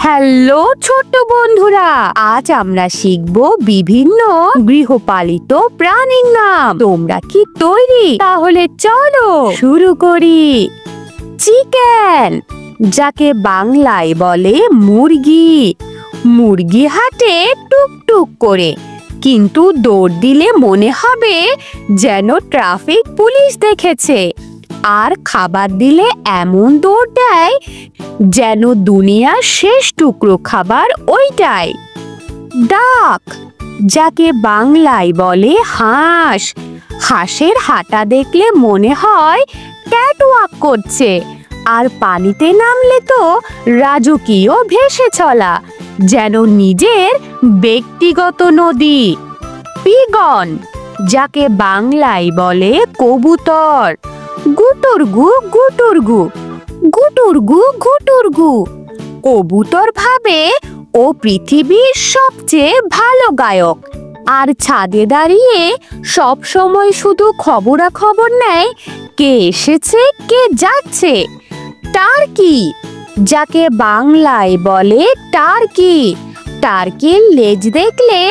Hello ছোট্ট বন্ধুরা, আজ আমরা শিখব বিভিন্ন গৃহপালিত প্রাণীর নাম। তোমরা কি তৈরি? তাহলে চলো শুরু করি। চিকেন, যাকে বাংলায় বলে মুরগি। মুরগি হাঁটে টুকটুক করে, কিন্তু দৌড় দিলে মনে হবে যেন ট্রাফিক পুলিশ দেখেছে। আর খাবার দিলে এমন দৌড় দেয় যেন দুনিয়ার শেষ টুকরো খাবার ওইটাই। ডাক, যাকে বাংলায় বলে হাঁস। হাঁসের হাঁটা দেখলে মনে হয় ক্যাটওয়াক করছে, আর পানিতে নামলে তো রাজকীয় ভেসে চলা, যেন নিজের ব্যক্তিগত নদী। পিজন, যাকে বাংলায় বলে কবুতর। গুটুরগু গুটুরগু গুটুরগু গুটুরগু। কবুতর ভাবে ও পৃথিবীর সবচেয়ে ভালো গায়ক, আর ছাদে দাঁড়িয়ে সব সময় শুধু খবরাখবর নেয় কে এসেছে কে যাচ্ছে। টার্কি, যাকে বাংলায় বলে টার্কি। টার্কির লেজ দেখলে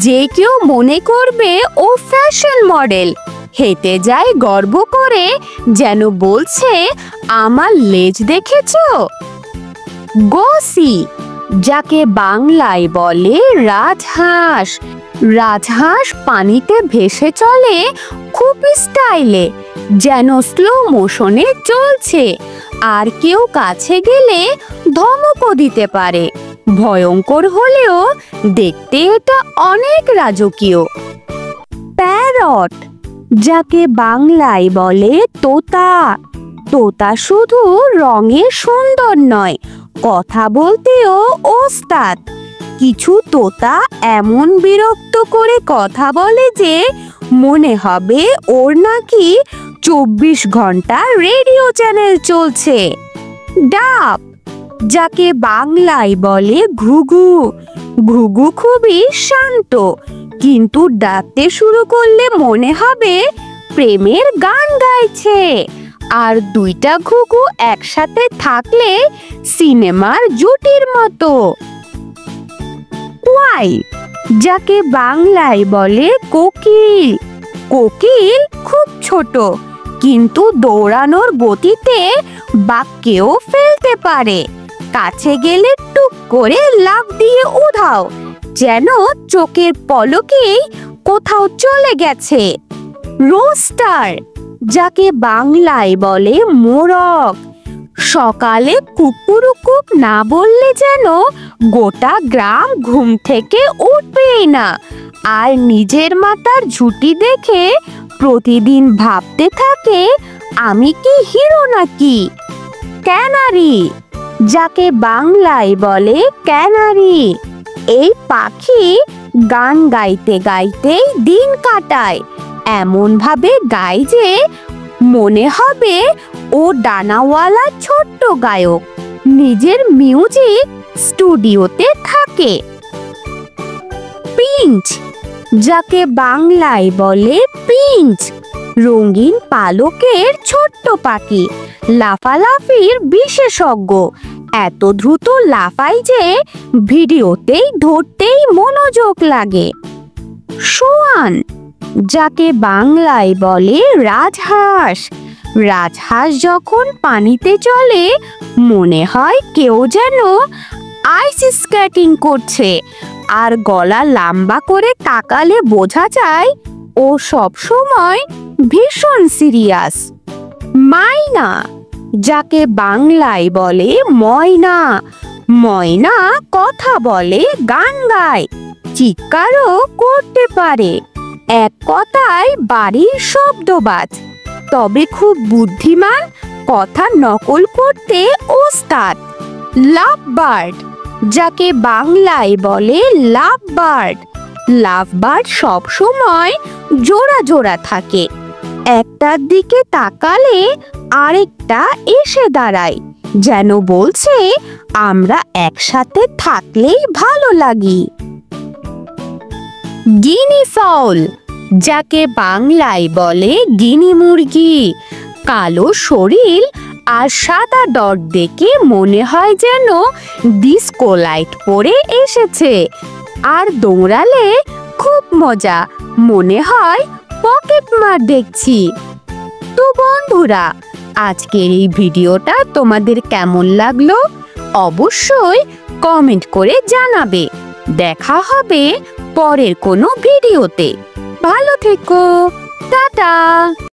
যে কেউ মনে করবে ও ফ্যাশন মডেল। হেঁটে যায় গর্ব করে, যেন বলছে আমার লেজ দেখেছো। গোসি, যাকে বাংলায় বলে রাজহাঁস। রাজহাঁস পানিতে ভেসে চলে খুব স্টাইলে, যেন স্লো মোশনে চলছে, আর কেউ কাছে গেলে ধমকও দিতে পারে। ভয়ঙ্কর হলেও দেখতে এটা অনেক রাজকীয়। প্যারট, যাকে বাংলায় বলে তোতা। তোতা শুধু রঙে সুন্দর নয়, কথা বলতেও ওস্তাদ। কিছু তোতা এমন বিরক্ত করে কথা বলে যে মনে হবে ওর নাকি 24 ঘন্টা রেডিও চ্যানেল চলছে। ডাব, যাকে বাংলায় বলে ঘুঘু। ঘুঘু খুবই শান্ত, কিন্তু ডাকতে শুরু করলে মনে হবে প্রেমের গান গাইছে। আর দুইটা ঘুঘু একসাথে থাকলে সিনেমার জুটির মতো। কোয়াই, যাকে বাংলায় বলে কোকিল। কোকিল খুব ছোট, কিন্তু দৌড়ানোর গতিতে বাক্যেও ফেলতে পারে। কাছে গেলে টুক করে লাফ দিয়ে উধাও, যেন চোখের পলকেই কোথাও চলে গেছে। রোস্টার, যাকে বাংলায় বলে মোরগ। সকালে কুকুরুকুক না বললে যেন গোটা গ্রাম ঘুম থেকে উঠবেই না। আর নিজের মাথার ঝুঁটি দেখে প্রতিদিন ভাবতে থাকে আমি কি হিরো নাকি। ক্যানারি, যাকে বাংলায় বলে ক্যানারি। এই পাখি গান গাইতে গাইতেই দিন কাটায়। এমন ভাবে গায় যে মনে হবে ও ডানাওয়ালা ছোট্ট গায়ক, নিজের মিউজিক স্টুডিওতে থাকে। পিঞ্চ, যাকে বাংলায় বলে পিঞ্চ। রঙিন পালকের ছোট্ট পাখি, লাফালাফির বিশেষজ্ঞ। এত দ্রুত লাফায় যে ভিডিওতেই ধরতেই মনোযোগ লাগে। সোয়ান, যাকে বাংলায় বলে রাজহাঁস। রাজহাঁস যখন পানিতে চলে মনে হয় কেউ যেন আইস স্কেটিং করছে, আর গলা লম্বা করে তাকালে বোঝা যায় ও সব সময় ভীষণ সিরিয়াস। মাইনা, যাকে বাংলায় বলে ময়না। ময়না কথা বলে, গান গায়, চিৎকারও করতে পারে। এক কথায় বাড়ির শব্দবাজ, তবে খুব বুদ্ধিমান, কথা নকল করতে ওস্তাদ। লাভবার্ড, যাকে বাংলায় বলে লাভবার্ড। লাভবার্ড সব সময় জোড়া জোড়া থাকে, একটার দিকে তাকালে আরেকটা এসে দাঁড়ায়, যেন বলছে আমরা একসাথে থাকলেই ভালো লাগি। গিনি ফাউল, যাকে বাংলায় বলে গিনি মুরগি। কালো শরীর আর সাদা ডট দেখে মনে হয় যেন ডিস্কো লাইট পরে এসেছে। আর দৌড়ালে খুব মজা, মনে হয় পকেট মার দেখছি। তো বন্ধুরা, আজকের এই ভিডিওটা তোমাদের কেমন লাগলো অবশ্যই কমেন্ট করে জানাবে। দেখা হবে পরের কোনো ভিডিওতে। ভালো থেকো, টাটা।